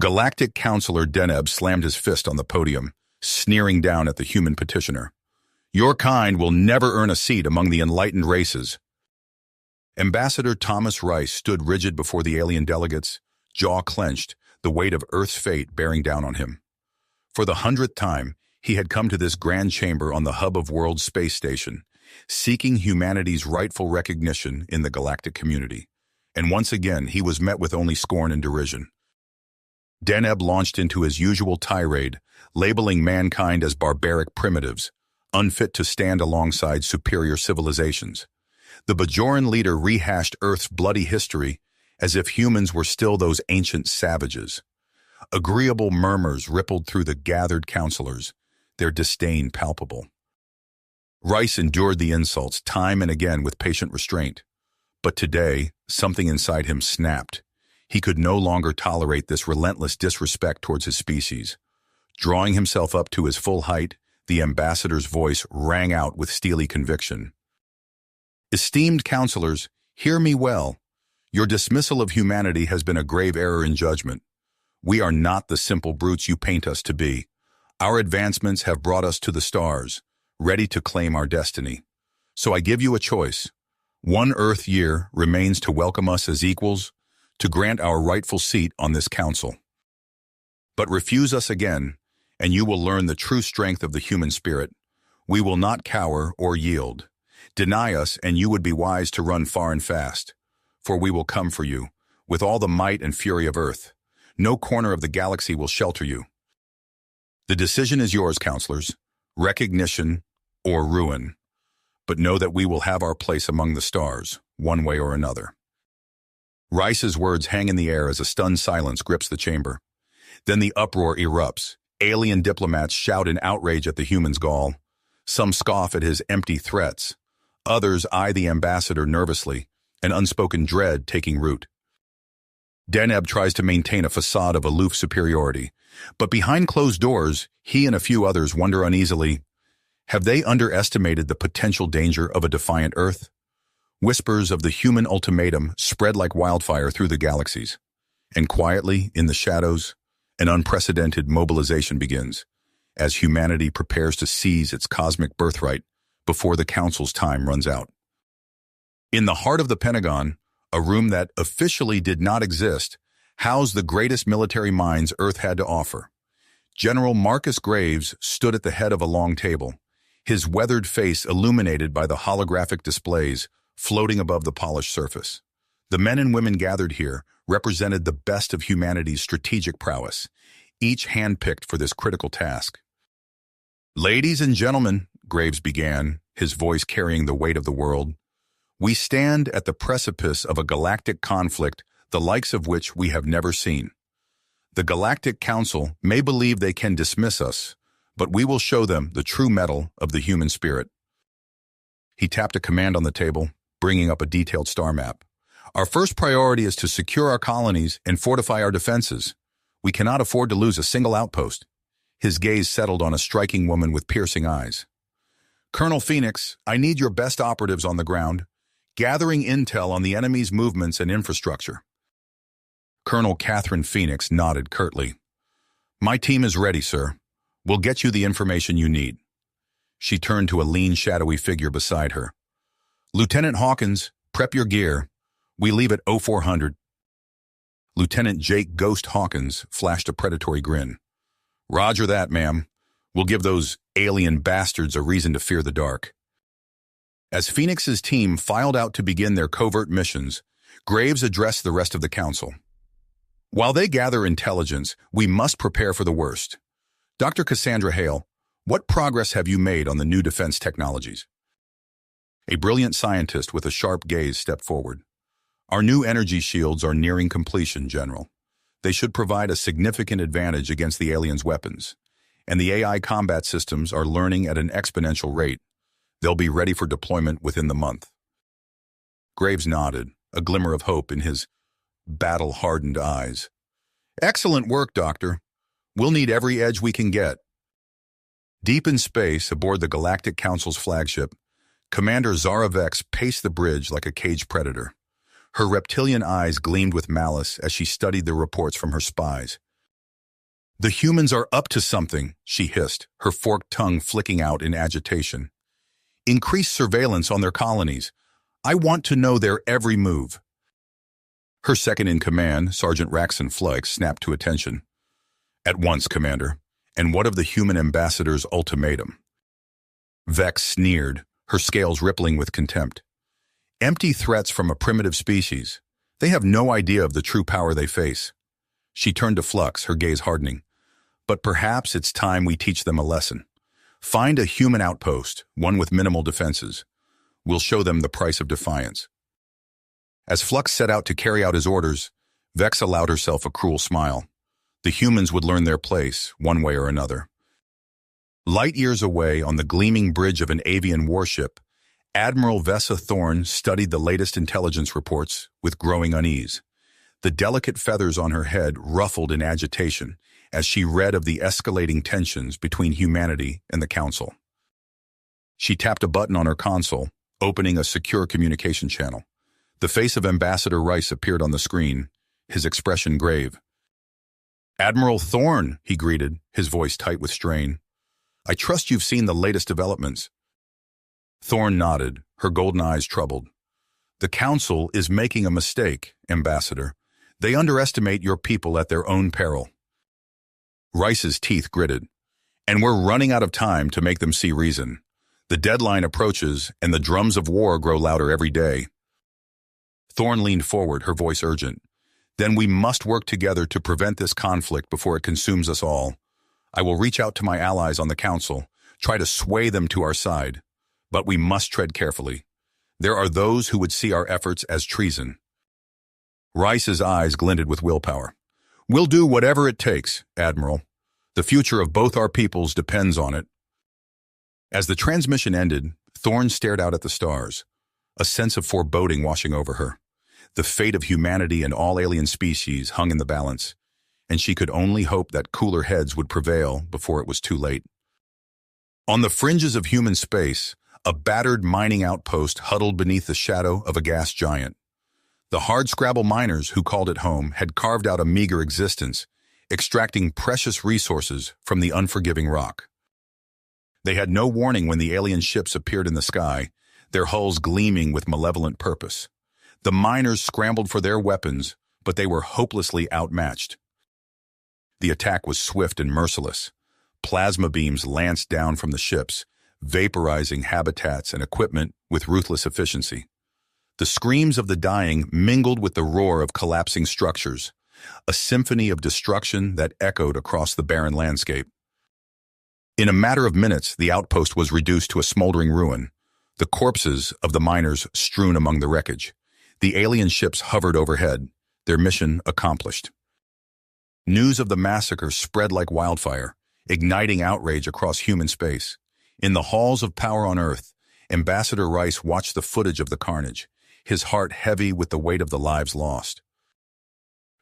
Galactic Counselor Deneb slammed his fist on the podium, sneering down at the human petitioner. Your kind will never earn a seat among the enlightened races. Ambassador Thomas Rice stood rigid before the alien delegates, jaw clenched, the weight of Earth's fate bearing down on him. For the 100th time, he had come to this grand chamber on the hub of World's space station, seeking humanity's rightful recognition in the galactic community. And once again, he was met with only scorn and derision. Deneb launched into his usual tirade, labeling mankind as barbaric primitives, unfit to stand alongside superior civilizations. The Bajoran leader rehashed Earth's bloody history as if humans were still those ancient savages. Agreeable murmurs rippled through the gathered counselors, their disdain palpable. Rice endured the insults time and again with patient restraint. But today, something inside him snapped. He could no longer tolerate this relentless disrespect towards his species. Drawing himself up to his full height, the ambassador's voice rang out with steely conviction. Esteemed counselors, hear me well. Your dismissal of humanity has been a grave error in judgment. We are not the simple brutes you paint us to be. Our advancements have brought us to the stars, ready to claim our destiny. So I give you a choice. 1 Earth year remains to welcome us as equals, to grant our rightful seat on this council. But refuse us again, and you will learn the true strength of the human spirit. We will not cower or yield. Deny us, and you would be wise to run far and fast. For we will come for you, with all the might and fury of Earth. No corner of the galaxy will shelter you. The decision is yours, counselors. Recognition or ruin. But know that we will have our place among the stars, one way or another. Rice's words hang in the air as a stunned silence grips the chamber. Then the uproar erupts. Alien diplomats shout in outrage at the human's gall. Some scoff at his empty threats. Others eye the ambassador nervously, an unspoken dread taking root. Deneb tries to maintain a facade of aloof superiority, but behind closed doors, he and a few others wonder uneasily, have they underestimated the potential danger of a defiant Earth? Whispers of the human ultimatum spread like wildfire through the galaxies. And quietly, in the shadows, an unprecedented mobilization begins, as humanity prepares to seize its cosmic birthright before the Council's time runs out. In the heart of the Pentagon, a room that officially did not exist, housed the greatest military minds Earth had to offer. General Marcus Graves stood at the head of a long table, his weathered face illuminated by the holographic displays floating above the polished surface. The men and women gathered here represented the best of humanity's strategic prowess, each handpicked for this critical task. Ladies and gentlemen, Graves began, his voice carrying the weight of the world, we stand at the precipice of a galactic conflict the likes of which we have never seen. The Galactic Council may believe they can dismiss us, but we will show them the true mettle of the human spirit. He tapped a command on the table, bringing up a detailed star map. Our first priority is to secure our colonies and fortify our defenses. We cannot afford to lose a single outpost. His gaze settled on a striking woman with piercing eyes. Colonel Phoenix, I need your best operatives on the ground, gathering intel on the enemy's movements and infrastructure. Colonel Catherine Phoenix nodded curtly. My team is ready, sir. We'll get you the information you need. She turned to a lean, shadowy figure beside her. Lieutenant Hawkins, prep your gear. We leave at 0400. Lieutenant Jake Ghost Hawkins flashed a predatory grin. Roger that, ma'am. We'll give those alien bastards a reason to fear the dark. As Phoenix's team filed out to begin their covert missions, Graves addressed the rest of the council. While they gather intelligence, we must prepare for the worst. Dr. Cassandra Hale, what progress have you made on the new defense technologies? A brilliant scientist with a sharp gaze stepped forward. Our new energy shields are nearing completion, General. They should provide a significant advantage against the aliens' weapons, and the AI combat systems are learning at an exponential rate. They'll be ready for deployment within the month. Graves nodded, a glimmer of hope in his battle-hardened eyes. Excellent work, Doctor. We'll need every edge we can get. Deep in space, aboard the Galactic Council's flagship, Commander Zara Vex paced the bridge like a caged predator. Her reptilian eyes gleamed with malice as she studied the reports from her spies. "The humans are up to something," she hissed, her forked tongue flicking out in agitation. "Increase surveillance on their colonies. I want to know their every move." Her second-in-command, Sergeant Raxon Flake, snapped to attention. "At once, Commander. And what of the human ambassador's ultimatum?" Vex sneered, her scales rippling with contempt. "Empty threats from a primitive species. They have no idea of the true power they face." She turned to Flux, her gaze hardening. "But perhaps it's time we teach them a lesson. Find a human outpost, one with minimal defenses. We'll show them the price of defiance." As Flux set out to carry out his orders, Vex allowed herself a cruel smile. The humans would learn their place, one way or another. Light years away, on the gleaming bridge of an avian warship, Admiral Vessa Thorne studied the latest intelligence reports with growing unease. The delicate feathers on her head ruffled in agitation as she read of the escalating tensions between humanity and the Council. She tapped a button on her console, opening a secure communication channel. The face of Ambassador Rice appeared on the screen, his expression grave. "Admiral Thorne," he greeted, his voice tight with strain. "I trust you've seen the latest developments." Thorne nodded, her golden eyes troubled. "The Council is making a mistake, Ambassador. They underestimate your people at their own peril." Rice's teeth gritted. "And we're running out of time to make them see reason. The deadline approaches, and the drums of war grow louder every day." Thorne leaned forward, her voice urgent. "Then we must work together to prevent this conflict before it consumes us all. I will reach out to my allies on the Council, try to sway them to our side. But we must tread carefully. There are those who would see our efforts as treason." Rice's eyes glinted with willpower. "We'll do whatever it takes, Admiral. The future of both our peoples depends on it." As the transmission ended, Thorne stared out at the stars, a sense of foreboding washing over her. The fate of humanity and all alien species hung in the balance, and she could only hope that cooler heads would prevail before it was too late. On the fringes of human space, a battered mining outpost huddled beneath the shadow of a gas giant. The hardscrabble miners who called it home had carved out a meager existence, extracting precious resources from the unforgiving rock. They had no warning when the alien ships appeared in the sky, their hulls gleaming with malevolent purpose. The miners scrambled for their weapons, but they were hopelessly outmatched. The attack was swift and merciless. Plasma beams lanced down from the ships, vaporizing habitats and equipment with ruthless efficiency. The screams of the dying mingled with the roar of collapsing structures, a symphony of destruction that echoed across the barren landscape. In a matter of minutes, the outpost was reduced to a smoldering ruin, the corpses of the miners strewn among the wreckage. The alien ships hovered overhead, their mission accomplished. News of the massacre spread like wildfire, igniting outrage across human space. In the halls of power on Earth, Ambassador Rice watched the footage of the carnage, his heart heavy with the weight of the lives lost.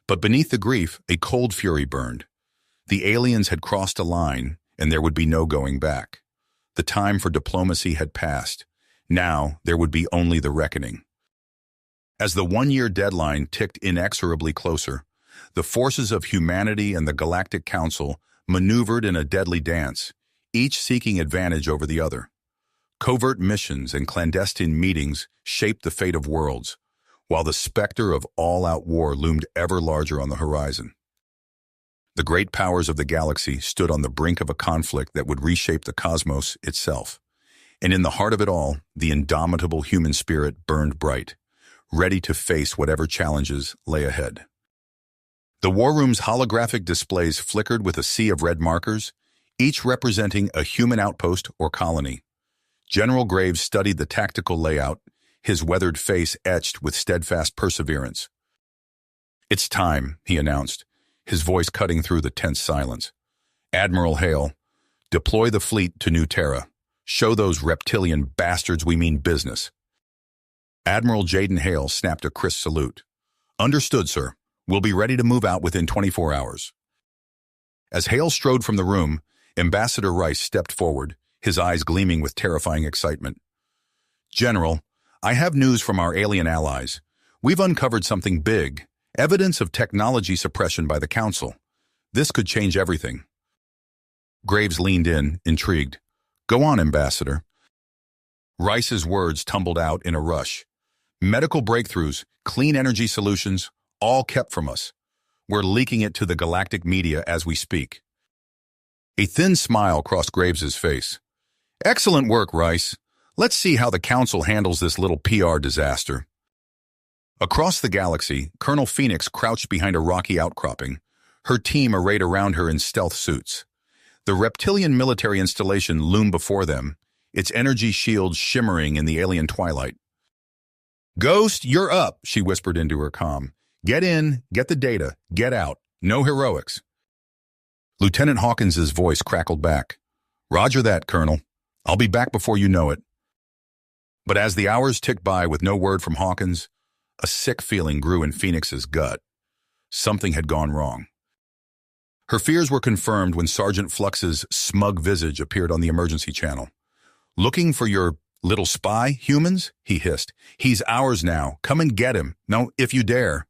But beneath the grief, a cold fury burned. The aliens had crossed a line, and there would be no going back. The time for diplomacy had passed. Now, there would be only the reckoning. As the one-year deadline ticked inexorably closer, the forces of humanity and the Galactic Council maneuvered in a deadly dance, each seeking advantage over the other. Covert missions and clandestine meetings shaped the fate of worlds, while the specter of all-out war loomed ever larger on the horizon. The great powers of the galaxy stood on the brink of a conflict that would reshape the cosmos itself. And in the heart of it all, the indomitable human spirit burned bright, ready to face whatever challenges lay ahead. The war room's holographic displays flickered with a sea of red markers, each representing a human outpost or colony. General Graves studied the tactical layout, his weathered face etched with steadfast perseverance. "It's time," he announced, his voice cutting through the tense silence. "Admiral Hale, deploy the fleet to New Terra. Show those reptilian bastards we mean business." Admiral Jaden Hale snapped a crisp salute. "Understood, sir. We'll be ready to move out within 24 hours." As Hale strode from the room, Ambassador Rice stepped forward, his eyes gleaming with terrifying excitement. "General, I have news from our alien allies. We've uncovered something big, evidence of technology suppression by the Council. This could change everything. Graves leaned in, intrigued. Go on, Ambassador. Rice's words tumbled out in a rush. Medical breakthroughs, clean energy solutions, all kept from us. We're leaking it to the galactic media as we speak. A thin smile crossed Graves's face. Excellent work, Rice. Let's see how the Council handles this little PR disaster. Across the galaxy, Colonel Phoenix crouched behind a rocky outcropping, her team arrayed around her in stealth suits. The reptilian military installation loomed before them, its energy shields shimmering in the alien twilight. Ghost, you're up, she whispered into her comm. Get in, get the data, get out. No heroics. Lieutenant Hawkins's voice crackled back. Roger that, Colonel. I'll be back before you know it. But as the hours ticked by with no word from Hawkins, a sick feeling grew in Phoenix's gut. Something had gone wrong. Her fears were confirmed when Sergeant Flux's smug visage appeared on the emergency channel. Looking for your little spy, humans? He hissed. He's ours now. Come and get him. No, if you dare.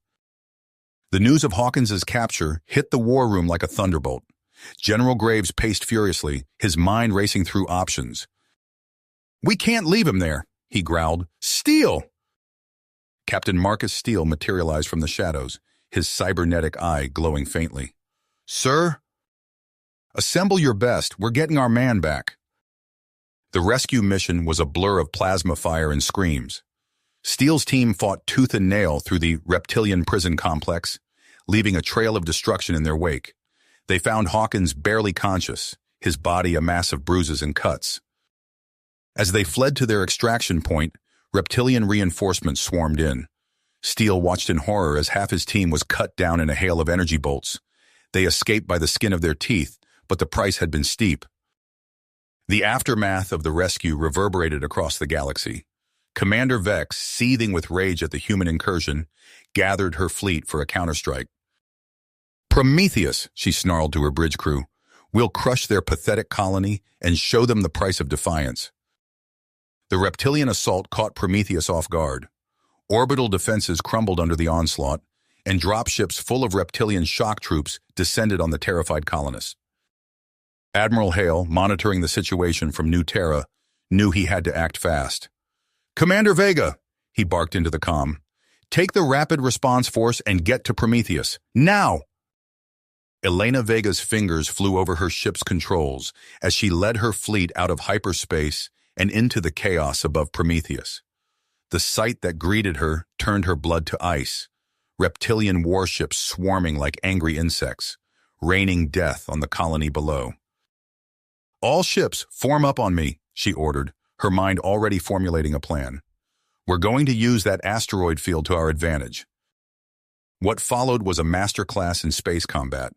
The news of Hawkins's capture hit the war room like a thunderbolt. General Graves paced furiously, his mind racing through options. We can't leave him there, he growled. Steele! Captain Marcus Steele materialized from the shadows, his cybernetic eye glowing faintly. Sir? Assemble your best. We're getting our man back. The rescue mission was a blur of plasma fire and screams. Steele's team fought tooth and nail through the reptilian prison complex, leaving a trail of destruction in their wake. They found Hawkins barely conscious, his body a mass of bruises and cuts. As they fled to their extraction point, reptilian reinforcements swarmed in. Steele watched in horror as half his team was cut down in a hail of energy bolts. They escaped by the skin of their teeth, but the price had been steep. The aftermath of the rescue reverberated across the galaxy. Commander Vex, seething with rage at the human incursion, gathered her fleet for a counterstrike. Prometheus, she snarled to her bridge crew. We'll crush their pathetic colony and show them the price of defiance. The reptilian assault caught Prometheus off guard. Orbital defenses crumbled under the onslaught, and dropships full of reptilian shock troops descended on the terrified colonists. Admiral Hale, monitoring the situation from New Terra, knew he had to act fast. Commander Vega, he barked into the comm. Take the rapid response force and get to Prometheus. Now! Elena Vega's fingers flew over her ship's controls as she led her fleet out of hyperspace and into the chaos above Prometheus. The sight that greeted her turned her blood to ice, reptilian warships swarming like angry insects, raining death on the colony below. All ships, form up on me, she ordered, her mind already formulating a plan. We're going to use that asteroid field to our advantage. What followed was a masterclass in space combat.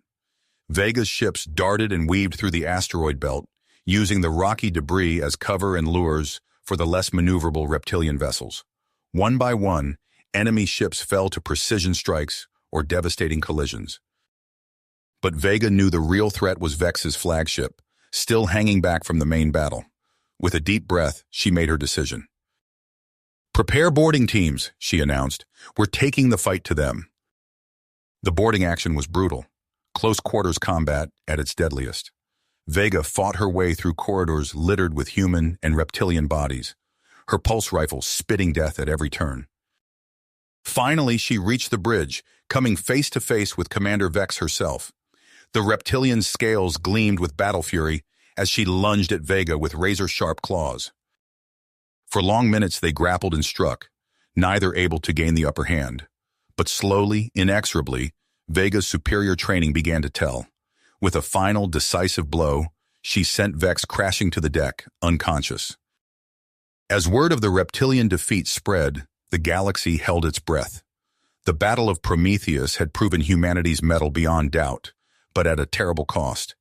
Vega's ships darted and weaved through the asteroid belt, using the rocky debris as cover and lures for the less maneuverable reptilian vessels. One by one, enemy ships fell to precision strikes or devastating collisions. But Vega knew the real threat was Vex's flagship, still hanging back from the main battle. With a deep breath, she made her decision. Prepare boarding teams, she announced. We're taking the fight to them. The boarding action was brutal. Close quarters combat at its deadliest. Vega fought her way through corridors littered with human and reptilian bodies, her pulse rifle spitting death at every turn. Finally, she reached the bridge, coming face to face with Commander Vex herself. The reptilian scales gleamed with battle fury as she lunged at Vega with razor-sharp claws. For long minutes they grappled and struck, neither able to gain the upper hand. But slowly, inexorably, Vega's superior training began to tell. With a final, decisive blow, she sent Vex crashing to the deck, unconscious. As word of the reptilian defeat spread, the galaxy held its breath. The Battle of Prometheus had proven humanity's mettle beyond doubt, but at a terrible cost.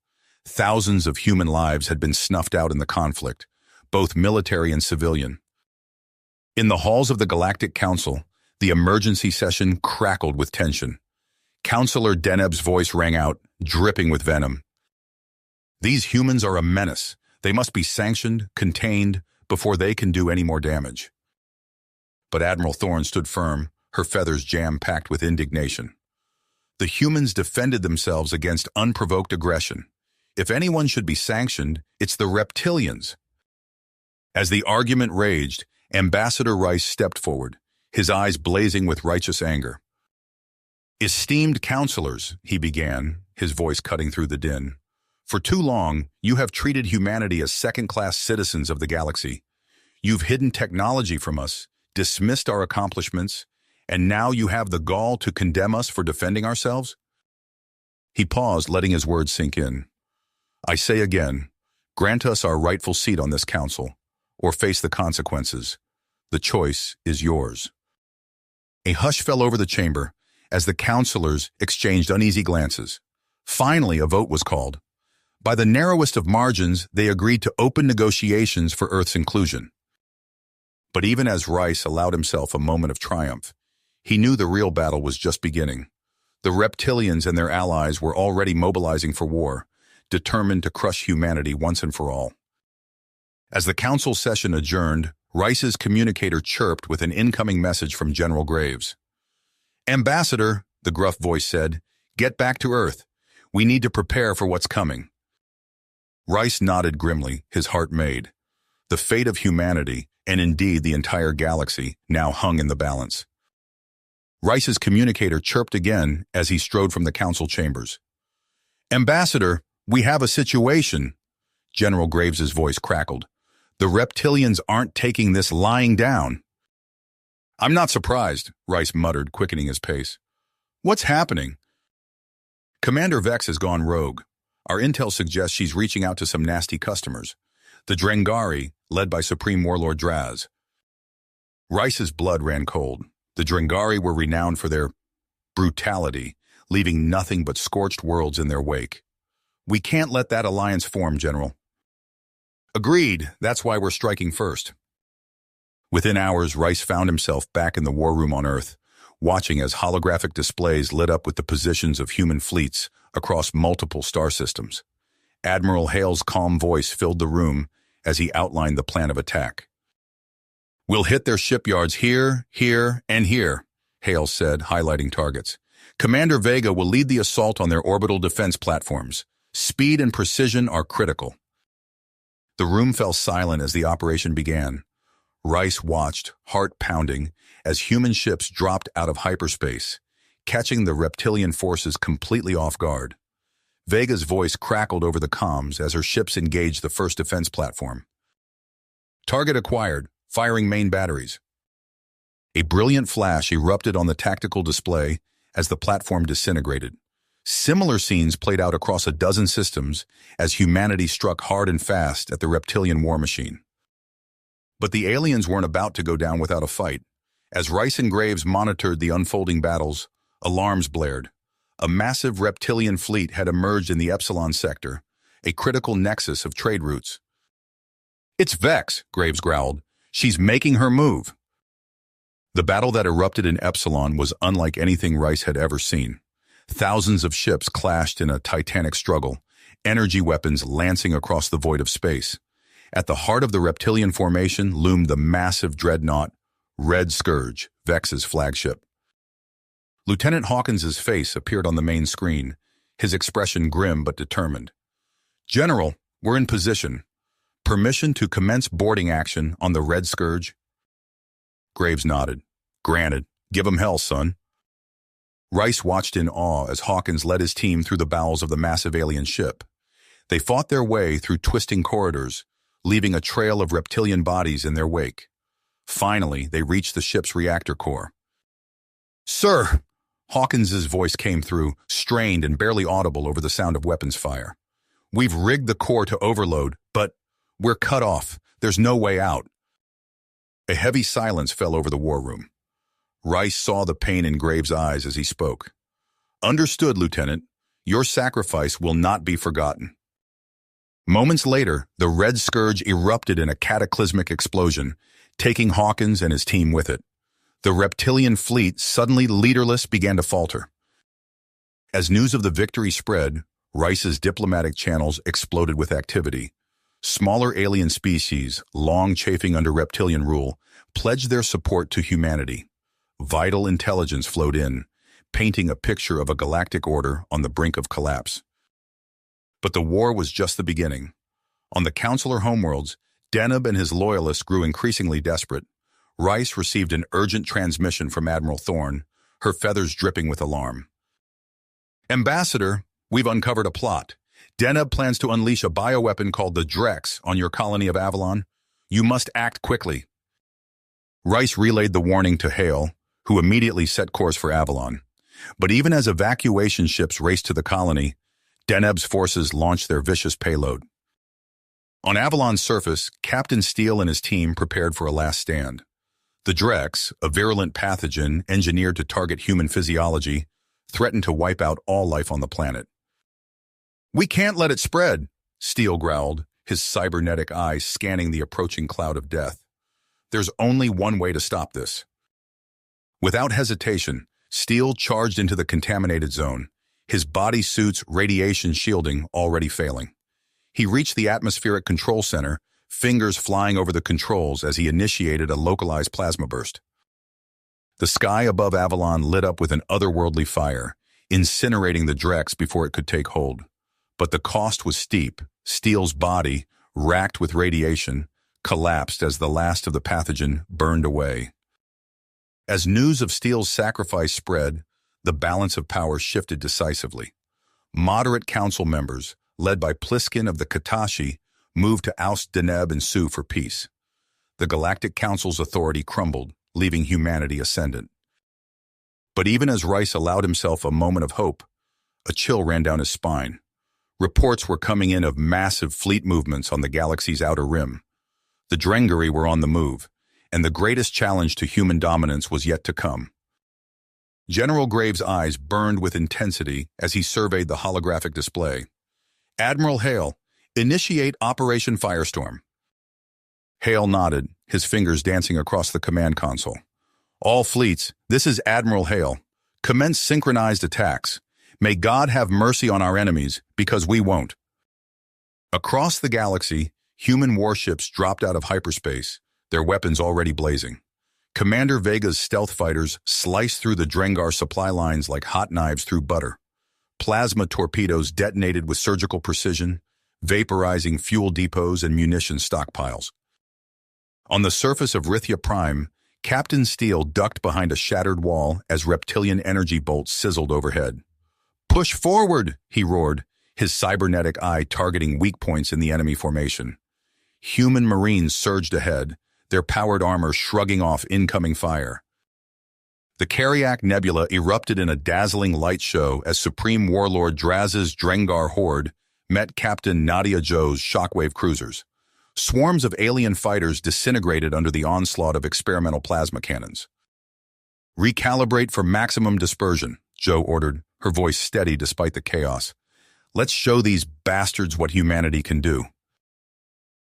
Thousands of human lives had been snuffed out in the conflict, both military and civilian. In the halls of the Galactic Council, the emergency session crackled with tension. Counselor Deneb's voice rang out, dripping with venom. These humans are a menace. They must be sanctioned, contained, before they can do any more damage. But Admiral Thorne stood firm, her feathers jam-packed with indignation. The humans defended themselves against unprovoked aggression. If anyone should be sanctioned, it's the reptilians. As the argument raged, Ambassador Rice stepped forward, his eyes blazing with righteous anger. "Esteemed counselors," he began, his voice cutting through the din, "for too long, you have treated humanity as second-class citizens of the galaxy. You've hidden technology from us, dismissed our accomplishments, and now you have the gall to condemn us for defending ourselves?" He paused, letting his words sink in. "I say again, grant us our rightful seat on this council, or face the consequences. The choice is yours." A hush fell over the chamber as the counselors exchanged uneasy glances. Finally, a vote was called. By the narrowest of margins, they agreed to open negotiations for Earth's inclusion. But even as Rice allowed himself a moment of triumph, he knew the real battle was just beginning. The reptilians and their allies were already mobilizing for war, determined to crush humanity once and for all. As the council session adjourned, Rice's communicator chirped with an incoming message from General Graves. "Ambassador," the gruff voice said, "get back to Earth. We need to prepare for what's coming." Rice nodded grimly, his heart made. The fate of humanity, and indeed the entire galaxy, now hung in the balance. Rice's communicator chirped again as he strode from the council chambers. "Ambassador, we have a situation." General Graves's voice crackled. "The reptilians aren't taking this lying down." "I'm not surprised," Rice muttered, quickening his pace. "What's happening?" "Commander Vex has gone rogue. Our intel suggests she's reaching out to some nasty customers. The Drengari, led by Supreme Warlord Draz." Rice's blood ran cold. The Drengari were renowned for their brutality, leaving nothing but scorched worlds in their wake. "We can't let that alliance form, General." "Agreed. That's why we're striking first." Within hours, Rice found himself back in the war room on Earth, watching as holographic displays lit up with the positions of human fleets across multiple star systems. Admiral Hale's calm voice filled the room as he outlined the plan of attack. "We'll hit their shipyards here, here, and here," Hale said, highlighting targets. "Commander Vega will lead the assault on their orbital defense platforms. Speed and precision are critical." The room fell silent as the operation began. Rice watched, heart pounding, as human ships dropped out of hyperspace, catching the reptilian forces completely off guard. Vega's voice crackled over the comms as her ships engaged the first defense platform. "Target acquired, firing main batteries." A brilliant flash erupted on the tactical display as the platform disintegrated. Similar scenes played out across a dozen systems as humanity struck hard and fast at the reptilian war machine. But the aliens weren't about to go down without a fight. As Rice and Graves monitored the unfolding battles, alarms blared. A massive reptilian fleet had emerged in the Epsilon sector, a critical nexus of trade routes. "It's Vex," Graves growled. "She's making her move." The battle that erupted in Epsilon was unlike anything Rice had ever seen. Thousands of ships clashed in a titanic struggle, energy weapons lancing across the void of space. At the heart of the reptilian formation loomed the massive dreadnought, Red Scourge, Vex's flagship. Lieutenant Hawkins's face appeared on the main screen, his expression grim but determined. "General, we're in position. Permission to commence boarding action on the Red Scourge?" Graves nodded. "Granted. Give 'em hell, son." Rice watched in awe as Hawkins led his team through the bowels of the massive alien ship. They fought their way through twisting corridors, leaving a trail of reptilian bodies in their wake. Finally, they reached the ship's reactor core. "Sir!" Hawkins's voice came through, strained and barely audible over the sound of weapons fire. "We've rigged the core to overload, but we're cut off. There's no way out." A heavy silence fell over the war room. Rice saw the pain in Graves' eyes as he spoke. "Understood, Lieutenant. Your sacrifice will not be forgotten." Moments later, the Red Scourge erupted in a cataclysmic explosion, taking Hawkins and his team with it. The reptilian fleet, suddenly leaderless, began to falter. As news of the victory spread, Rice's diplomatic channels exploded with activity. Smaller alien species, long chafing under reptilian rule, pledged their support to humanity. Vital intelligence flowed in, painting a picture of a galactic order on the brink of collapse. But the war was just the beginning. On the Counselor homeworlds, Deneb and his loyalists grew increasingly desperate. Rice received an urgent transmission from Admiral Thorne, her feathers dripping with alarm. "Ambassador, we've uncovered a plot. Deneb plans to unleash a bioweapon called the Drex on your colony of Avalon. You must act quickly." Rice relayed the warning to Hale, who immediately set course for Avalon. But even as evacuation ships raced to the colony, Deneb's forces launched their vicious payload. On Avalon's surface, Captain Steele and his team prepared for a last stand. The Drex, a virulent pathogen engineered to target human physiology, threatened to wipe out all life on the planet. "We can't let it spread," Steele growled, his cybernetic eyes scanning the approaching cloud of death. "There's only one way to stop this." Without hesitation, Steele charged into the contaminated zone, his bodysuit's radiation shielding already failing. He reached the atmospheric control center, fingers flying over the controls as he initiated a localized plasma burst. The sky above Avalon lit up with an otherworldly fire, incinerating the Drex before it could take hold. But the cost was steep. Steele's body, racked with radiation, collapsed as the last of the pathogen burned away. As news of Steele's sacrifice spread, the balance of power shifted decisively. Moderate council members, led by Pliskin of the Katashi, moved to oust Deneb and sue for peace. The Galactic Council's authority crumbled, leaving humanity ascendant. But even as Rice allowed himself a moment of hope, a chill ran down his spine. Reports were coming in of massive fleet movements on the galaxy's outer rim. The Drengari were on the move, and the greatest challenge to human dominance was yet to come. General Graves' eyes burned with intensity as he surveyed the holographic display. "Admiral Hale, initiate Operation Firestorm." Hale nodded, his fingers dancing across the command console. "All fleets, this is Admiral Hale. Commence synchronized attacks. May God have mercy on our enemies, because we won't." Across the galaxy, human warships dropped out of hyperspace, their weapons already blazing. Commander Vega's stealth fighters sliced through the Drengar supply lines like hot knives through butter. Plasma torpedoes detonated with surgical precision, vaporizing fuel depots and munition stockpiles. On the surface of Rithia Prime, Captain Steele ducked behind a shattered wall as reptilian energy bolts sizzled overhead. "Push forward," he roared, his cybernetic eye targeting weak points in the enemy formation. Human Marines surged ahead, their powered armor shrugging off incoming fire. The Kariak Nebula erupted in a dazzling light show as Supreme Warlord Draz's Drengar horde met Captain Nadia Joe's shockwave cruisers. Swarms of alien fighters disintegrated under the onslaught of experimental plasma cannons. "Recalibrate for maximum dispersion," Joe ordered, her voice steady despite the chaos. "Let's show these bastards what humanity can do."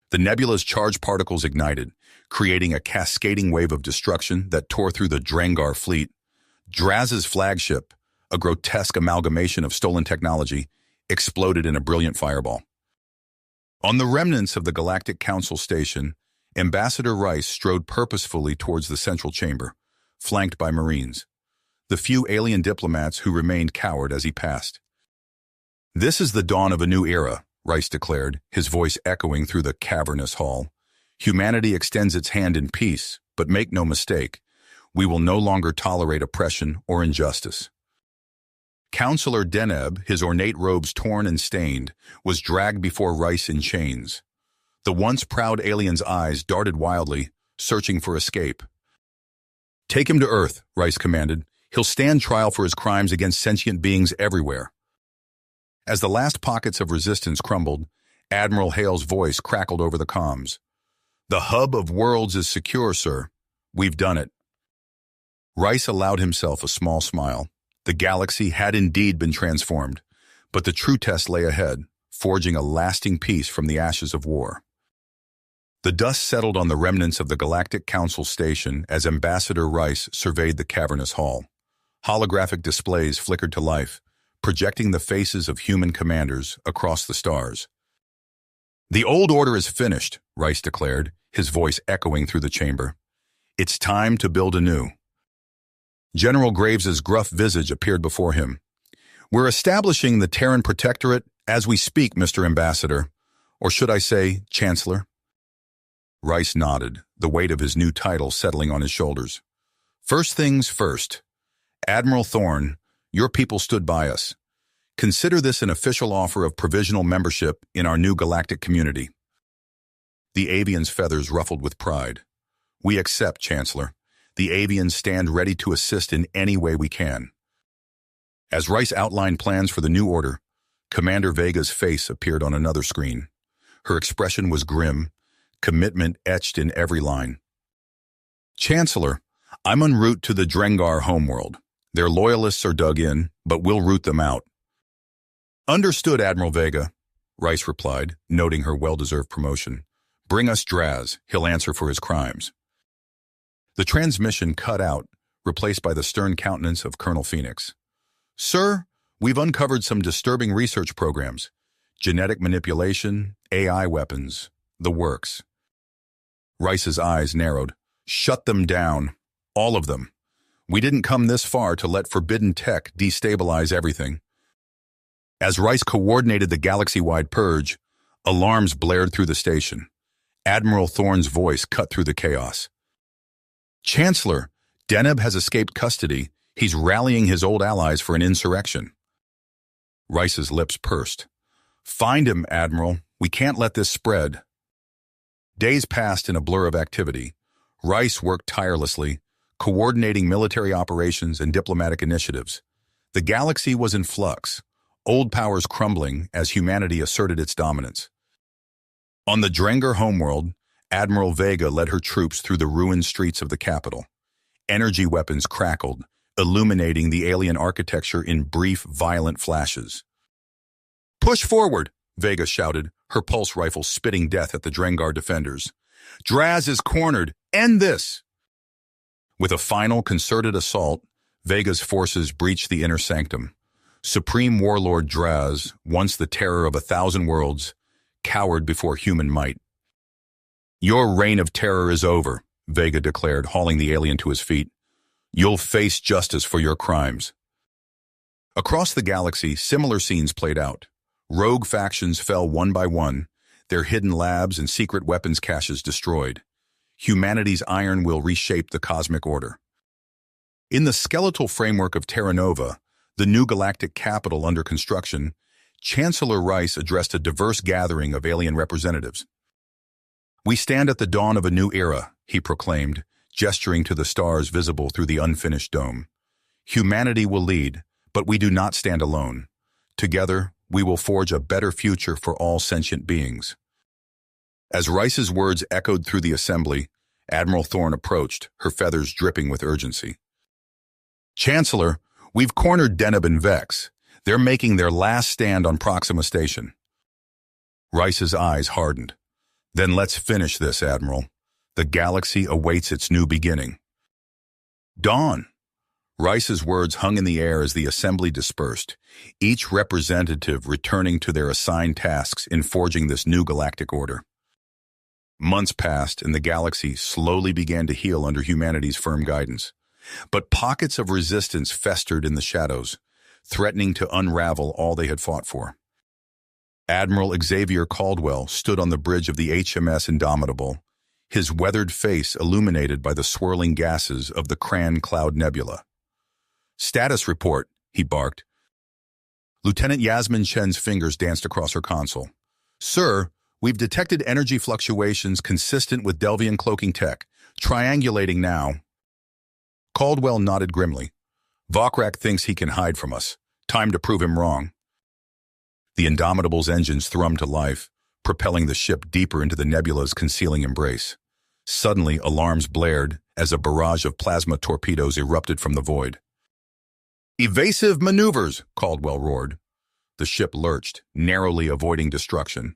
The nebula's charged particles ignited, creating a cascading wave of destruction that tore through the Drengar fleet. Draz's flagship, a grotesque amalgamation of stolen technology, exploded in a brilliant fireball. On the remnants of the Galactic Council station, Ambassador Rice strode purposefully towards the central chamber, flanked by Marines. The few alien diplomats who remained cowered as he passed. "This is the dawn of a new era," Rice declared, his voice echoing through the cavernous hall. "Humanity extends its hand in peace, but make no mistake, we will no longer tolerate oppression or injustice." Counselor Deneb, his ornate robes torn and stained, was dragged before Rice in chains. The once proud alien's eyes darted wildly, searching for escape. "Take him to Earth," Rice commanded. "He'll stand trial for his crimes against sentient beings everywhere." As the last pockets of resistance crumbled, Admiral Hale's voice crackled over the comms. "The hub of worlds is secure, sir. We've done it." Rice allowed himself a small smile. The galaxy had indeed been transformed, but the true test lay ahead, forging a lasting peace from the ashes of war. The dust settled on the remnants of the Galactic Council station as Ambassador Rice surveyed the cavernous hall. Holographic displays flickered to life, projecting the faces of human commanders across the stars. "The old order is finished," Rice declared, his voice echoing through the chamber. "It's time to build anew." General Graves's gruff visage appeared before him. "We're establishing the Terran Protectorate as we speak, Mr. Ambassador. Or should I say, Chancellor?" Rice nodded, the weight of his new title settling on his shoulders. "First things first. Admiral Thorne, your people stood by us. Consider this an official offer of provisional membership in our new galactic community." The avian's feathers ruffled with pride. "We accept, Chancellor. The avians stand ready to assist in any way we can." As Rice outlined plans for the new order, Commander Vega's face appeared on another screen. Her expression was grim, commitment etched in every line. "Chancellor, I'm en route to the Drengar homeworld. Their loyalists are dug in, but we'll root them out." "Understood, Admiral Vega," Rice replied, noting her well-deserved promotion. "Bring us Draz. He'll answer for his crimes." The transmission cut out, replaced by the stern countenance of Colonel Phoenix. "Sir, we've uncovered some disturbing research programs. Genetic manipulation, AI weapons, the works." Rice's eyes narrowed. "Shut them down. All of them. We didn't come this far to let forbidden tech destabilize everything." As Rice coordinated the galaxy-wide purge, alarms blared through the station. Admiral Thorne's voice cut through the chaos. "Chancellor, Deneb has escaped custody. He's rallying his old allies for an insurrection." Rice's lips pursed. "Find him, Admiral. We can't let this spread." Days passed in a blur of activity. Rice worked tirelessly, coordinating military operations and diplomatic initiatives. The galaxy was in flux, old powers crumbling as humanity asserted its dominance. On the Drengar homeworld, Admiral Vega led her troops through the ruined streets of the capital. Energy weapons crackled, illuminating the alien architecture in brief, violent flashes. "Push forward," Vega shouted, her pulse rifle spitting death at the Drengar defenders. "Draz is cornered. End this!" With a final concerted assault, Vega's forces breached the inner sanctum. Supreme Warlord Draz, once the terror of 1,000 worlds, cowered before human might. "Your reign of terror is over," Vega declared, hauling the alien to his feet. "You'll face justice for your crimes." Across the galaxy, similar scenes played out. Rogue factions fell one by one, their hidden labs and secret weapons caches destroyed. Humanity's iron will reshape the cosmic order. In the skeletal framework of Terra Nova, the new galactic capital under construction, Chancellor Rice addressed a diverse gathering of alien representatives. "We stand at the dawn of a new era," he proclaimed, gesturing to the stars visible through the unfinished dome. "Humanity will lead, but we do not stand alone. Together, we will forge a better future for all sentient beings." As Rice's words echoed through the assembly, Admiral Thorne approached, her feathers dripping with urgency. "Chancellor, we've cornered Deneb and Vex. They're making their last stand on Proxima Station." Rice's eyes hardened. "Then let's finish this, Admiral. The galaxy awaits its new beginning." "Dawn." Rice's words hung in the air as the assembly dispersed, each representative returning to their assigned tasks in forging this new galactic order. Months passed, and the galaxy slowly began to heal under humanity's firm guidance. But pockets of resistance festered in the shadows, threatening to unravel all they had fought for. Admiral Xavier Caldwell stood on the bridge of the HMS Indomitable, his weathered face illuminated by the swirling gases of the Cran Cloud Nebula. "Status report," he barked. Lieutenant Yasmin Chen's fingers danced across her console. "Sir, we've detected energy fluctuations consistent with Delvian cloaking tech. Triangulating now." Caldwell nodded grimly. "Vokrak thinks he can hide from us. Time to prove him wrong." The Indomitable's engines thrummed to life, propelling the ship deeper into the nebula's concealing embrace. Suddenly, alarms blared as a barrage of plasma torpedoes erupted from the void. "Evasive maneuvers," Caldwell roared. The ship lurched, narrowly avoiding destruction.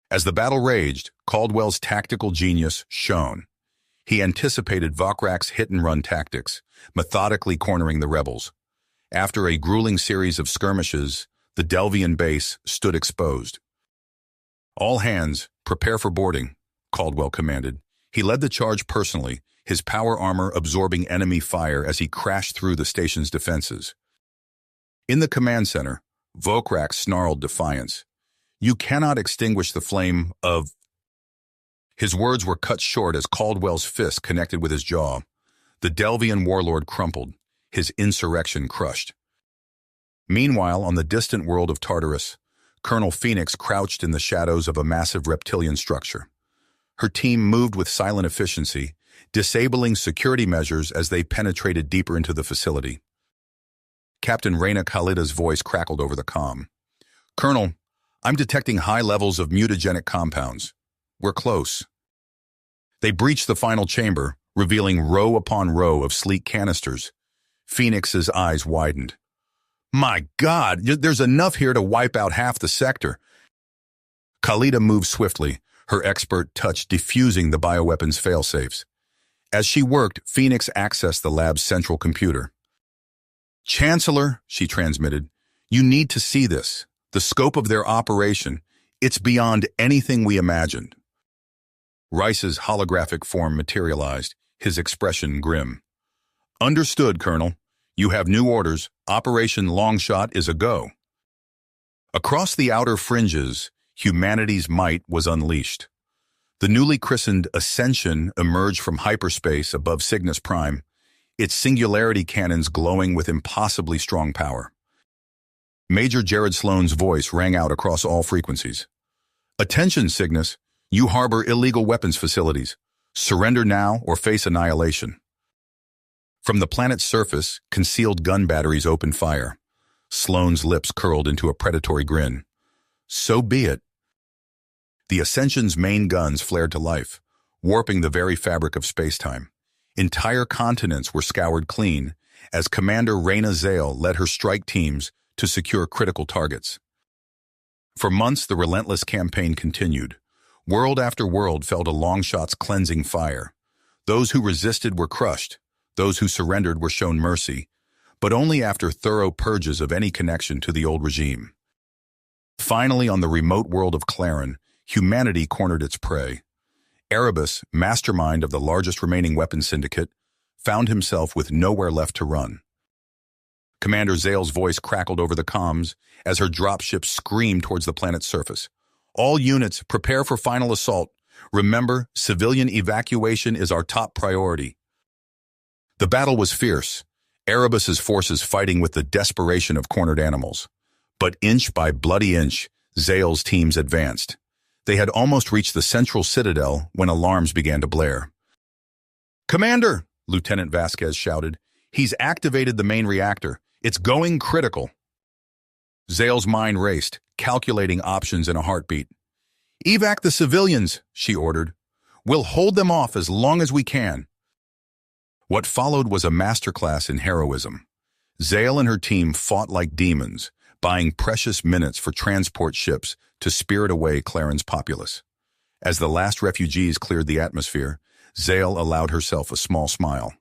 As the battle raged, Caldwell's tactical genius shone. He anticipated Vokrak's hit-and-run tactics, methodically cornering the rebels. After a grueling series of skirmishes, the Delvian base stood exposed. "All hands, prepare for boarding," Caldwell commanded. He led the charge personally, his power armor absorbing enemy fire as he crashed through the station's defenses. In the command center, Vokrak snarled defiance. "You cannot extinguish the flame of—" His words were cut short as Caldwell's fist connected with his jaw. The Delvian warlord crumpled, his insurrection crushed. Meanwhile, on the distant world of Tartarus, Colonel Phoenix crouched in the shadows of a massive reptilian structure. Her team moved with silent efficiency, disabling security measures as they penetrated deeper into the facility. Captain Reyna Khalida's voice crackled over the comm. "Colonel, I'm detecting high levels of mutagenic compounds. We're close." They breached the final chamber, revealing row upon row of sleek canisters. Phoenix's eyes widened. "My God, there's enough here to wipe out half the sector." Khalida moved swiftly, her expert touch diffusing the bioweapons failsafes. As she worked, Phoenix accessed the lab's central computer. "Chancellor," she transmitted, "you need to see this. The scope of their operation, it's beyond anything we imagined." Rice's holographic form materialized, his expression grim. "Understood, Colonel. You have new orders. Operation Longshot is a go." Across the outer fringes, humanity's might was unleashed. The newly christened Ascension emerged from hyperspace above Cygnus Prime, its singularity cannons glowing with impossibly strong power. Major Jared Sloan's voice rang out across all frequencies. "Attention, Cygnus. You harbor illegal weapons facilities. Surrender now or face annihilation." From the planet's surface, concealed gun batteries opened fire. Sloan's lips curled into a predatory grin. "So be it." The Ascension's main guns flared to life, warping the very fabric of spacetime. Entire continents were scoured clean as Commander Reyna Zale led her strike teams to secure critical targets. For months, the relentless campaign continued. World after world fell to Longshot's cleansing fire. Those who resisted were crushed. Those who surrendered were shown mercy, but only after thorough purges of any connection to the old regime. Finally, on the remote world of Claren, humanity cornered its prey. Erebus, mastermind of the largest remaining weapons syndicate, found himself with nowhere left to run. Commander Zale's voice crackled over the comms as her dropship screamed towards the planet's surface. "All units, prepare for final assault. Remember, civilian evacuation is our top priority." The battle was fierce, Erebus's forces fighting with the desperation of cornered animals. But inch by bloody inch, Zale's teams advanced. They had almost reached the central citadel when alarms began to blare. "Commander!" Lieutenant Vasquez shouted. "He's activated the main reactor. It's going critical." Zale's mind raced, calculating options in a heartbeat. "Evac the civilians," she ordered. "We'll hold them off as long as we can." What followed was a masterclass in heroism. Zale and her team fought like demons, buying precious minutes for transport ships to spirit away Claren's populace. As the last refugees cleared the atmosphere, Zale allowed herself a small smile.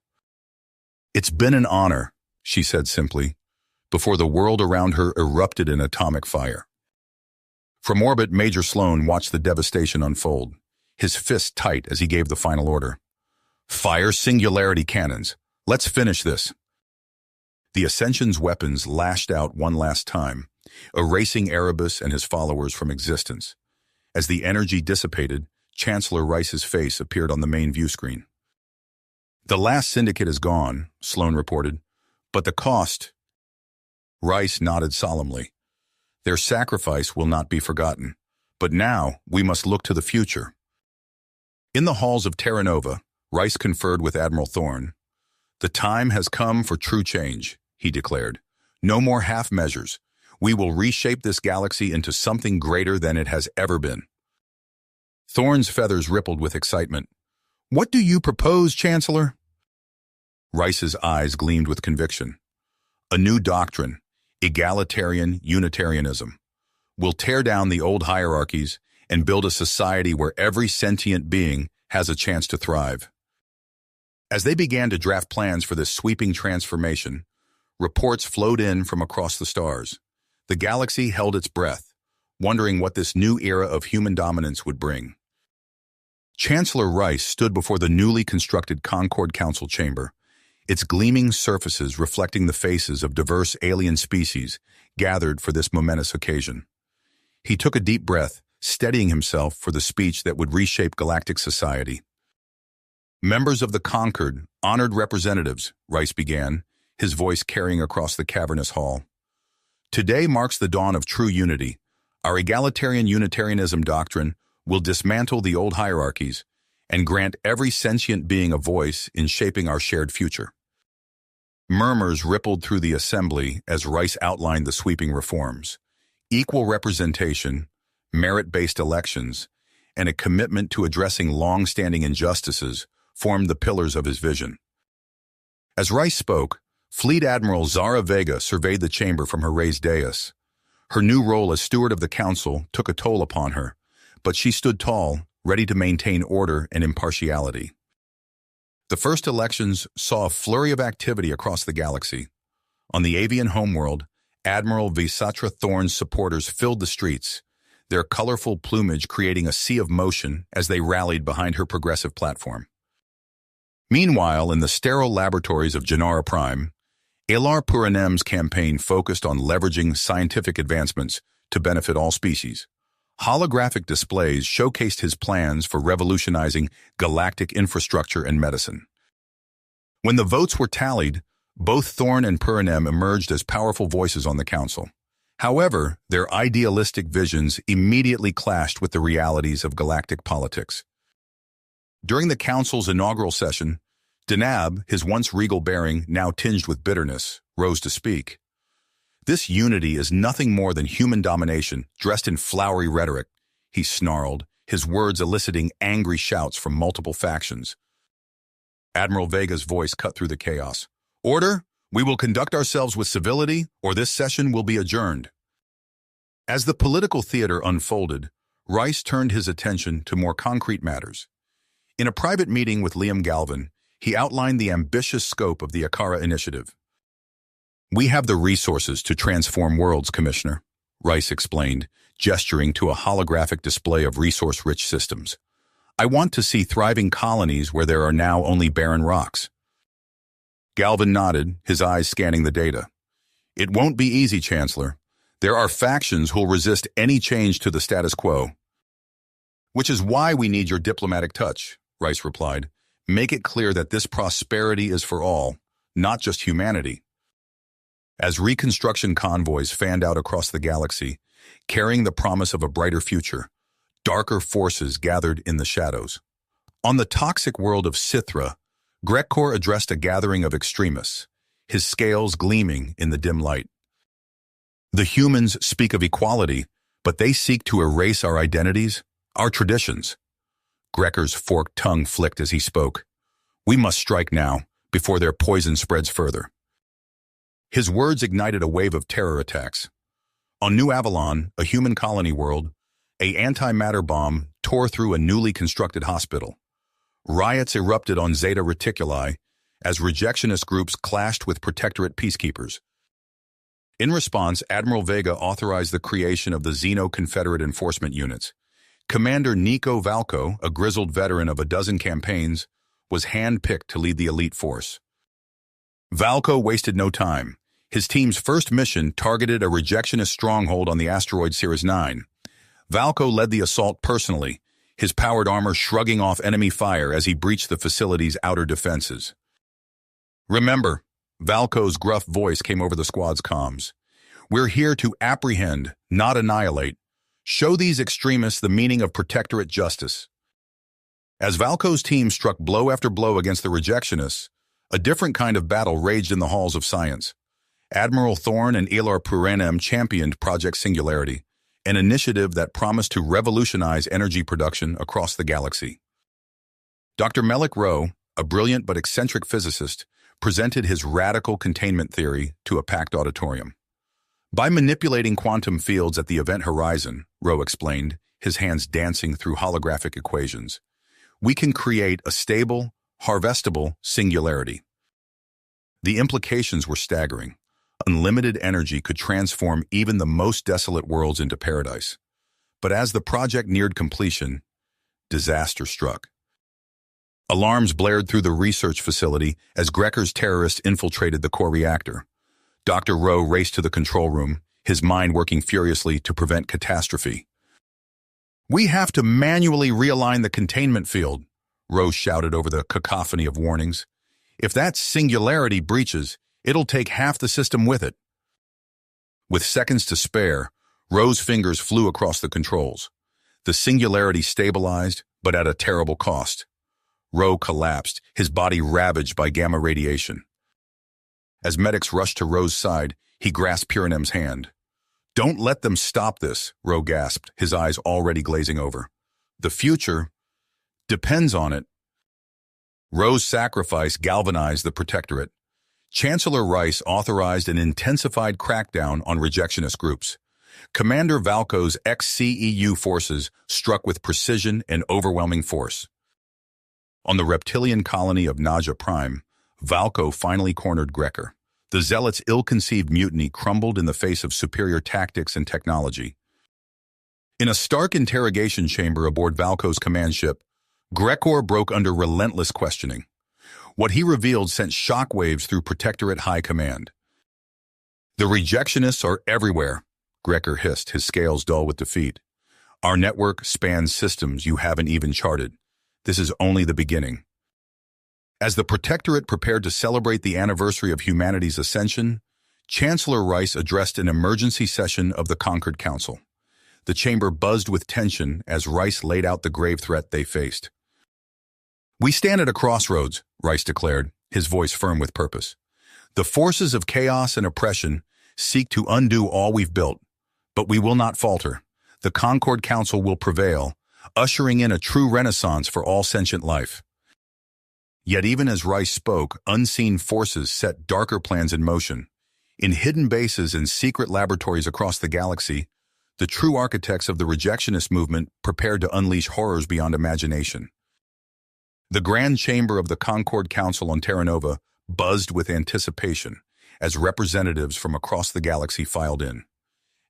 "It's been an honor," she said simply, before the world around her erupted in atomic fire. From orbit, Major Sloan watched the devastation unfold, his fist tight as he gave the final order. "Fire singularity cannons. Let's finish this." The Ascension's weapons lashed out one last time, erasing Erebus and his followers from existence. As the energy dissipated, Chancellor Rice's face appeared on the main view screen. "The last syndicate is gone," Sloan reported, "but the cost—" Rice nodded solemnly. "Their sacrifice will not be forgotten, but now we must look to the future." In the halls of Terra Nova, Rice conferred with Admiral Thorne. "The time has come for true change," he declared. "No more half measures. We will reshape this galaxy into something greater than it has ever been." Thorne's feathers rippled with excitement. "What do you propose, Chancellor?" Rice's eyes gleamed with conviction. "A new doctrine, egalitarian Unitarianism. We'll tear down the old hierarchies and build a society where every sentient being has a chance to thrive." As they began to draft plans for this sweeping transformation, reports flowed in from across the stars. The galaxy held its breath, wondering what this new era of human dominance would bring. Chancellor Rice stood before the newly constructed Concord Council chamber, its gleaming surfaces reflecting the faces of diverse alien species gathered for this momentous occasion. He took a deep breath, steadying himself for the speech that would reshape galactic society. Members of the Concord, honored representatives, Rice began, his voice carrying across the cavernous hall. Today marks the dawn of true unity. Our egalitarian Unitarianism doctrine will dismantle the old hierarchies and grant every sentient being a voice in shaping our shared future. Murmurs rippled through the assembly as Rice outlined the sweeping reforms. Equal representation, merit-based elections, and a commitment to addressing long-standing injustices formed the pillars of his vision. As Rice spoke, Fleet Admiral Zara Vega surveyed the chamber from her raised dais. Her new role as steward of the council took a toll upon her, but she stood tall, ready to maintain order and impartiality. The first elections saw a flurry of activity across the galaxy. On the avian homeworld, Admiral Visatra Thorne's supporters filled the streets, their colorful plumage creating a sea of motion as they rallied behind her progressive platform. Meanwhile, in the sterile laboratories of Janara Prime, Elar Puranem's campaign focused on leveraging scientific advancements to benefit all species. Holographic displays showcased his plans for revolutionizing galactic infrastructure and medicine. When the votes were tallied, both Thorne and Puranem emerged as powerful voices on the council. However, their idealistic visions immediately clashed with the realities of galactic politics. During the council's inaugural session, Denab, his once regal bearing now tinged with bitterness, rose to speak. This unity is nothing more than human domination, dressed in flowery rhetoric, he snarled, his words eliciting angry shouts from multiple factions. Admiral Vega's voice cut through the chaos. Order! We will conduct ourselves with civility, or this session will be adjourned. As the political theater unfolded, Rice turned his attention to more concrete matters. In a private meeting with Liam Galvin, he outlined the ambitious scope of the Akara initiative. We have the resources to transform worlds, Commissioner, Rice explained, gesturing to a holographic display of resource-rich systems. I want to see thriving colonies where there are now only barren rocks. Galvin nodded, his eyes scanning the data. It won't be easy, Chancellor. There are factions who'll resist any change to the status quo. Which is why we need your diplomatic touch, Rice replied. Make it clear that this prosperity is for all, not just humanity. As reconstruction convoys fanned out across the galaxy, carrying the promise of a brighter future, darker forces gathered in the shadows. On the toxic world of Sithra, Grekor addressed a gathering of extremists, his scales gleaming in the dim light. The humans speak of equality, but they seek to erase our identities, our traditions. Grekor's forked tongue flicked as he spoke. We must strike now, before their poison spreads further. His words ignited a wave of terror attacks. On New Avalon, a human colony world, an antimatter bomb tore through a newly constructed hospital. Riots erupted on Zeta Reticuli as rejectionist groups clashed with Protectorate peacekeepers. In response, Admiral Vega authorized the creation of the Xeno Confederate Enforcement Units. Commander Nico Valco, a grizzled veteran of a dozen campaigns, was hand-picked to lead the elite force. Valco wasted no time. His team's first mission targeted a rejectionist stronghold on the asteroid Cirrus 9. Valco led the assault personally, his powered armor shrugging off enemy fire as he breached the facility's outer defenses. Remember, Valco's gruff voice came over the squad's comms. We're here to apprehend, not annihilate. Show these extremists the meaning of Protectorate justice. As Valco's team struck blow after blow against the rejectionists, a different kind of battle raged in the halls of science. Admiral Thorne and Elar Puranem championed Project Singularity, an initiative that promised to revolutionize energy production across the galaxy. Dr. Melik Rowe, a brilliant but eccentric physicist, presented his radical containment theory to a packed auditorium. By manipulating quantum fields at the event horizon, Rowe explained, his hands dancing through holographic equations, we can create a stable, harvestable singularity. The implications were staggering. Unlimited energy could transform even the most desolate worlds into paradise. But as the project neared completion, disaster struck. Alarms blared through the research facility as Grecker's terrorists infiltrated the core reactor. Dr. Rowe raced to the control room, his mind working furiously to prevent catastrophe. "We have to manually realign the containment field," Rowe shouted over the cacophony of warnings. "If that singularity breaches, it'll take half the system with it." With seconds to spare, Rowe's fingers flew across the controls. The singularity stabilized, but at a terrible cost. Rowe collapsed, his body ravaged by gamma radiation. As medics rushed to Rowe's side, he grasped Pyranem's hand. "Don't let them stop this," Rowe gasped, his eyes already glazing over. "The future depends on it." Rowe's sacrifice galvanized the Protectorate. Chancellor Rice authorized an intensified crackdown on rejectionist groups. Commander Valko's ex-CEU forces struck with precision and overwhelming force. On the reptilian colony of Naja Prime, Valko finally cornered Grecker. The Zealots' ill-conceived mutiny crumbled in the face of superior tactics and technology. In a stark interrogation chamber aboard Valko's command ship, Grekor broke under relentless questioning. What he revealed sent shockwaves through Protectorate High Command. "The rejectionists are everywhere," Grecker hissed, his scales dull with defeat. "Our network spans systems you haven't even charted. This is only the beginning." As the Protectorate prepared to celebrate the anniversary of humanity's ascension, Chancellor Rice addressed an emergency session of the Concord Council. The chamber buzzed with tension as Rice laid out the grave threat they faced. "We stand at a crossroads," Rice declared, his voice firm with purpose. "The forces of chaos and oppression seek to undo all we've built, but we will not falter. The Concord Council will prevail, ushering in a true renaissance for all sentient life." Yet even as Rice spoke, unseen forces set darker plans in motion. In hidden bases and secret laboratories across the galaxy, the true architects of the rejectionist movement prepared to unleash horrors beyond imagination. The grand chamber of the Concord Council on Terra Nova buzzed with anticipation as representatives from across the galaxy filed in.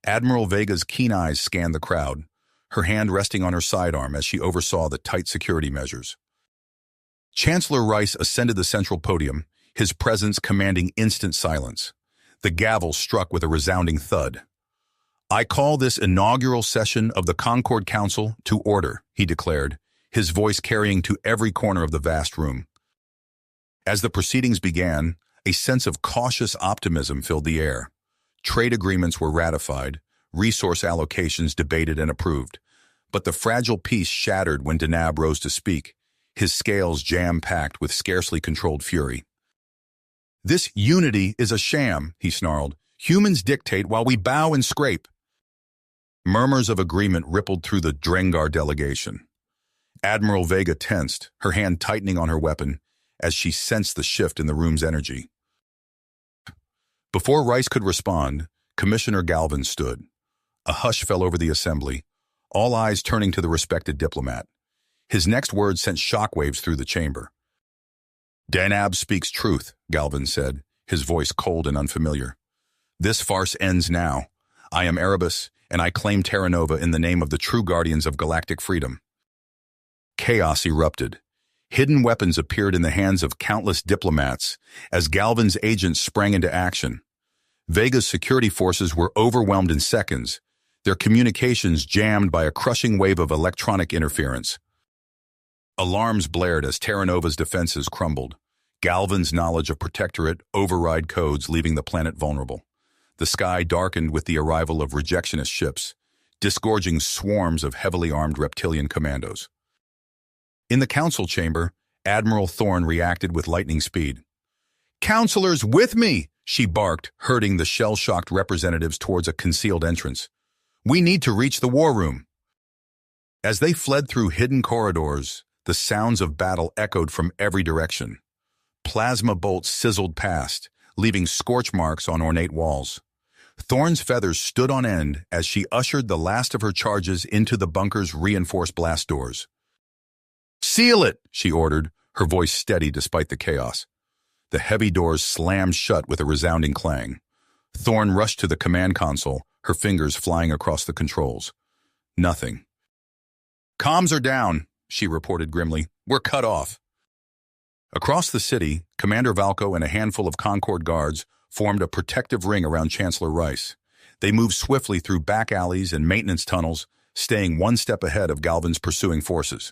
Admiral Vega's keen eyes scanned the crowd, her hand resting on her sidearm as she oversaw the tight security measures. Chancellor Rice ascended the central podium, his presence commanding instant silence. The gavel struck with a resounding thud. "I call this inaugural session of the Concord Council to order," he declared, his voice carrying to every corner of the vast room. As the proceedings began, a sense of cautious optimism filled the air. Trade agreements were ratified, resource allocations debated and approved. But the fragile peace shattered when Denab rose to speak, his scales jam-packed with scarcely controlled fury. "This unity is a sham," he snarled. "Humans dictate while we bow and scrape." Murmurs of agreement rippled through the Drengar delegation. Admiral Vega tensed, her hand tightening on her weapon, as she sensed the shift in the room's energy. Before Rice could respond, Commissioner Galvin stood. A hush fell over the assembly, all eyes turning to the respected diplomat. His next words sent shockwaves through the chamber. "Denab speaks truth," Galvin said, his voice cold and unfamiliar. "This farce ends now. I am Erebus, and I claim Terra Nova in the name of the true guardians of galactic freedom." Chaos erupted. Hidden weapons appeared in the hands of countless diplomats as Galvin's agents sprang into action. Vega's security forces were overwhelmed in seconds, their communications jammed by a crushing wave of electronic interference. Alarms blared as Terra Nova's defenses crumbled. Galvin's knowledge of Protectorate override codes leaving the planet vulnerable. The sky darkened with the arrival of rejectionist ships, disgorging swarms of heavily armed reptilian commandos. In the council chamber, Admiral Thorne reacted with lightning speed. "Counselors, with me!" she barked, herding the shell-shocked representatives towards a concealed entrance. "We need to reach the war room." As they fled through hidden corridors, the sounds of battle echoed from every direction. Plasma bolts sizzled past, leaving scorch marks on ornate walls. Thorne's feathers stood on end as she ushered the last of her charges into the bunker's reinforced blast doors. "Seal it," she ordered, her voice steady despite the chaos. The heavy doors slammed shut with a resounding clang. Thorne rushed to the command console, her fingers flying across the controls. Nothing. "Comms are down," she reported grimly. We're cut off. Across the city, Commander Valko and a handful of Concord guards formed a protective ring around Chancellor Rice. They moved swiftly through back alleys and maintenance tunnels, staying one step ahead of Galvan's pursuing forces.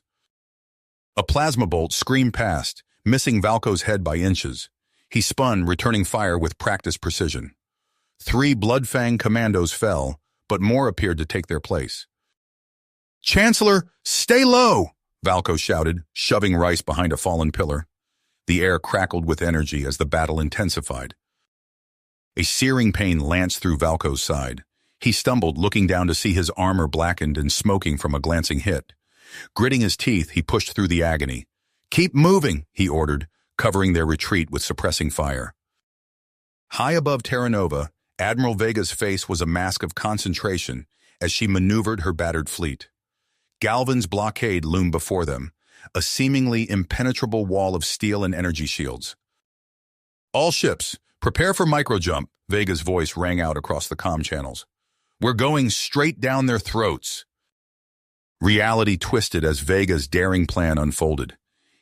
A plasma bolt screamed past, missing Valko's head by inches. He spun, returning fire with practiced precision. 3 Bloodfang commandos fell, but more appeared to take their place. "Chancellor, stay low!" Valko shouted, shoving Rice behind a fallen pillar. The air crackled with energy as the battle intensified. A searing pain lanced through Valko's side. He stumbled, looking down to see his armor blackened and smoking from a glancing hit. Gritting his teeth, he pushed through the agony. "Keep moving," he ordered, covering their retreat with suppressing fire. High above Terra Nova, Admiral Vega's face was a mask of concentration as she maneuvered her battered fleet. Galvan's blockade loomed before them, a seemingly impenetrable wall of steel and energy shields. "All ships, prepare for microjump," Vega's voice rang out across the comm channels. "We're going straight down their throats." Reality twisted as Vega's daring plan unfolded.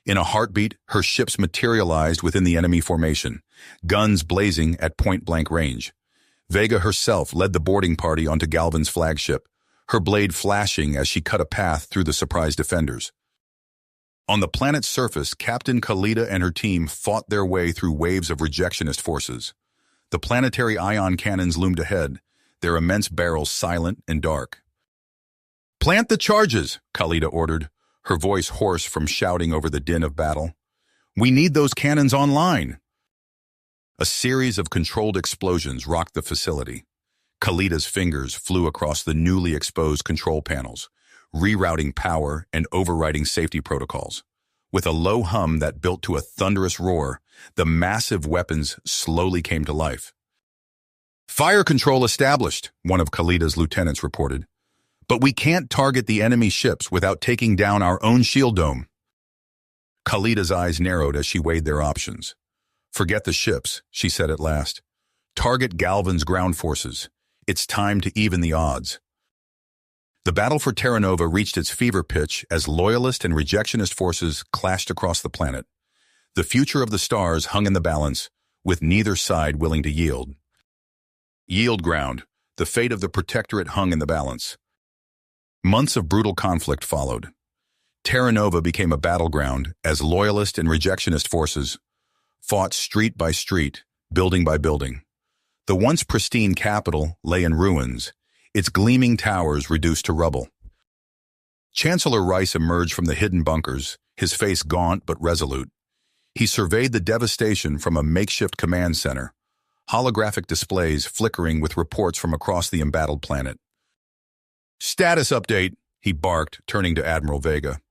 In a heartbeat, her ships materialized within the enemy formation, guns blazing at point-blank range. Vega herself led the boarding party onto Galvan's flagship, her blade flashing as she cut a path through the surprised defenders. On the planet's surface, Captain Khalida and her team fought their way through waves of rejectionist forces. The planetary ion cannons loomed ahead, their immense barrels silent and dark. "Plant the charges," Khalida ordered, her voice hoarse from shouting over the din of battle. "We need those cannons online." A series of controlled explosions rocked the facility. Khalida's fingers flew across the newly exposed control panels, rerouting power and overriding safety protocols. With a low hum that built to a thunderous roar, the massive weapons slowly came to life. "Fire control established," one of Khalida's lieutenants reported. "But we can't target the enemy ships without taking down our own shield dome." Khalida's eyes narrowed as she weighed their options. "Forget the ships," she said at last. "Target Galvan's ground forces. It's time to even the odds." The battle for Terra Nova reached its fever pitch as loyalist and rejectionist forces clashed across the planet. The future of the stars hung in the balance, with neither side willing to yield. Yield ground, the fate of the Protectorate hung in the balance. Months of brutal conflict followed. Terra Nova became a battleground as loyalist and rejectionist forces fought street by street, building by building. The once pristine capital lay in ruins, its gleaming towers reduced to rubble. Chancellor Rice emerged from the hidden bunkers, his face gaunt but resolute. He surveyed the devastation from a makeshift command center, holographic displays flickering with reports from across the embattled planet. "Status update," he barked, turning to Admiral Vega.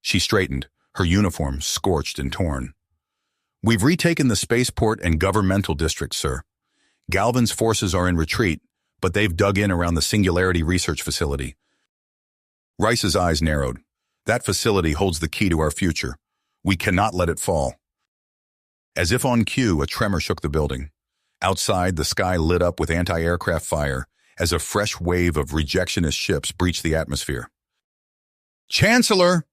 She straightened, her uniform scorched and torn. "We've retaken the spaceport and governmental district, sir. Galvan's forces are in retreat, but they've dug in around the Singularity Research Facility." Rice's eyes narrowed. "That facility holds the key to our future. We cannot let it fall." As if on cue, a tremor shook the building. Outside, the sky lit up with anti-aircraft fire as a fresh wave of rejectionist ships breached the atmosphere. "Chancellor!"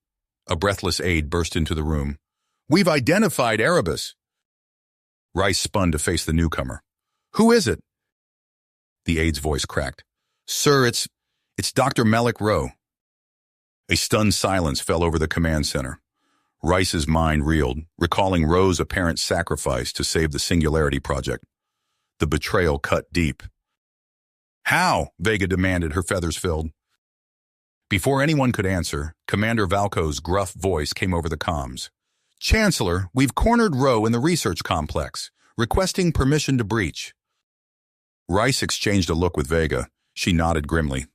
A breathless aide burst into the room. "We've identified Erebus." Rice spun to face the newcomer. "Who is it?" The aide's voice cracked. "Sir, it's Dr. Melick Rowe." A stunned silence fell over the command center. Rice's mind reeled, recalling Rowe's apparent sacrifice to save the Singularity Project. The betrayal cut deep. "How?" Vega demanded, her feathers filled. Before anyone could answer, Commander Valko's gruff voice came over the comms. "Chancellor, we've cornered Rowe in the research complex, requesting permission to breach." Rice exchanged a look with Vega. She nodded grimly.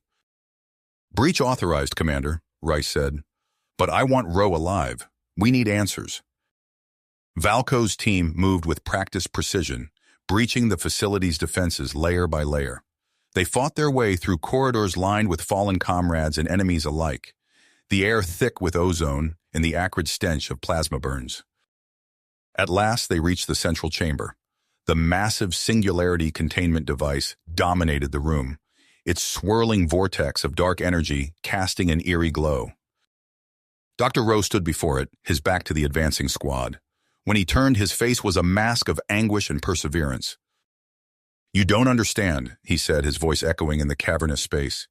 "Breach authorized, Commander," Rice said. "But I want Rowe alive. We need answers." Valko's team moved with practiced precision, breaching the facility's defenses layer by layer. They fought their way through corridors lined with fallen comrades and enemies alike, the air thick with ozone and the acrid stench of plasma burns. At last, they reached the central chamber. The massive Singularity containment device dominated the room, its swirling vortex of dark energy casting an eerie glow. Dr. Rowe stood before it, his back to the advancing squad. When he turned, his face was a mask of anguish and perseverance. "You don't understand," he said, his voice echoing in the cavernous space.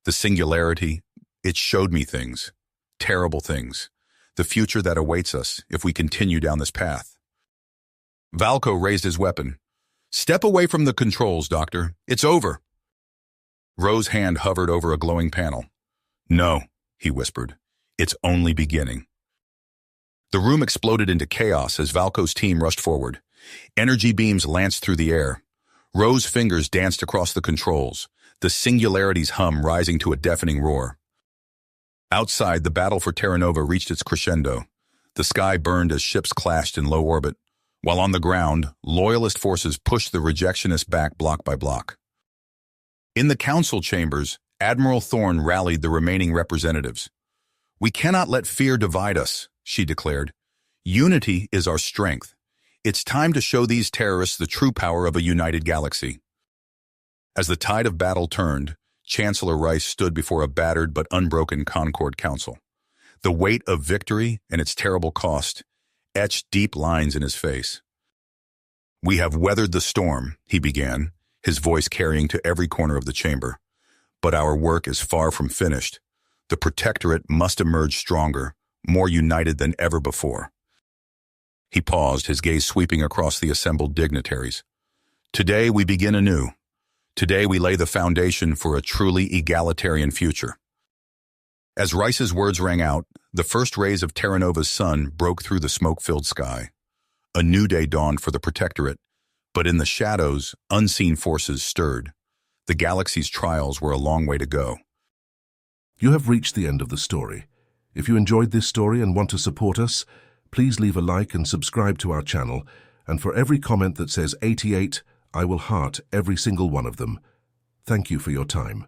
"The singularity, it showed me things. Terrible things. The future that awaits us if we continue down this path." Valco raised his weapon. "Step away from the controls, Doctor. It's over." Rowe's hand hovered over a glowing panel. "No," he whispered. "It's only beginning." The room exploded into chaos as Valco's team rushed forward. Energy beams lanced through the air. Rowe's fingers danced across the controls, the Singularity's hum rising to a deafening roar. Outside, the battle for Terra Nova reached its crescendo. The sky burned as ships clashed in low orbit, while on the ground, loyalist forces pushed the rejectionists back block by block. In the council chambers, Admiral Thorne rallied the remaining representatives. "We cannot let fear divide us," she declared. "Unity is our strength. It's time to show these terrorists the true power of a united galaxy." As the tide of battle turned, Chancellor Rice stood before a battered but unbroken Concord Council. The weight of victory and its terrible cost etched deep lines in his face. "We have weathered the storm," he began, his voice carrying to every corner of the chamber. "But our work is far from finished. The Protectorate must emerge stronger, more united than ever before." He paused, his gaze sweeping across the assembled dignitaries. "Today we begin anew. Today we lay the foundation for a truly egalitarian future." As Rice's words rang out, the first rays of Terra Nova's sun broke through the smoke-filled sky. A new day dawned for the Protectorate, but in the shadows, unseen forces stirred. The galaxy's trials were a long way to go. You have reached the end of the story. If you enjoyed this story and want to support us, please leave a like and subscribe to our channel, and for every comment that says 88, I will heart every single one of them. Thank you for your time.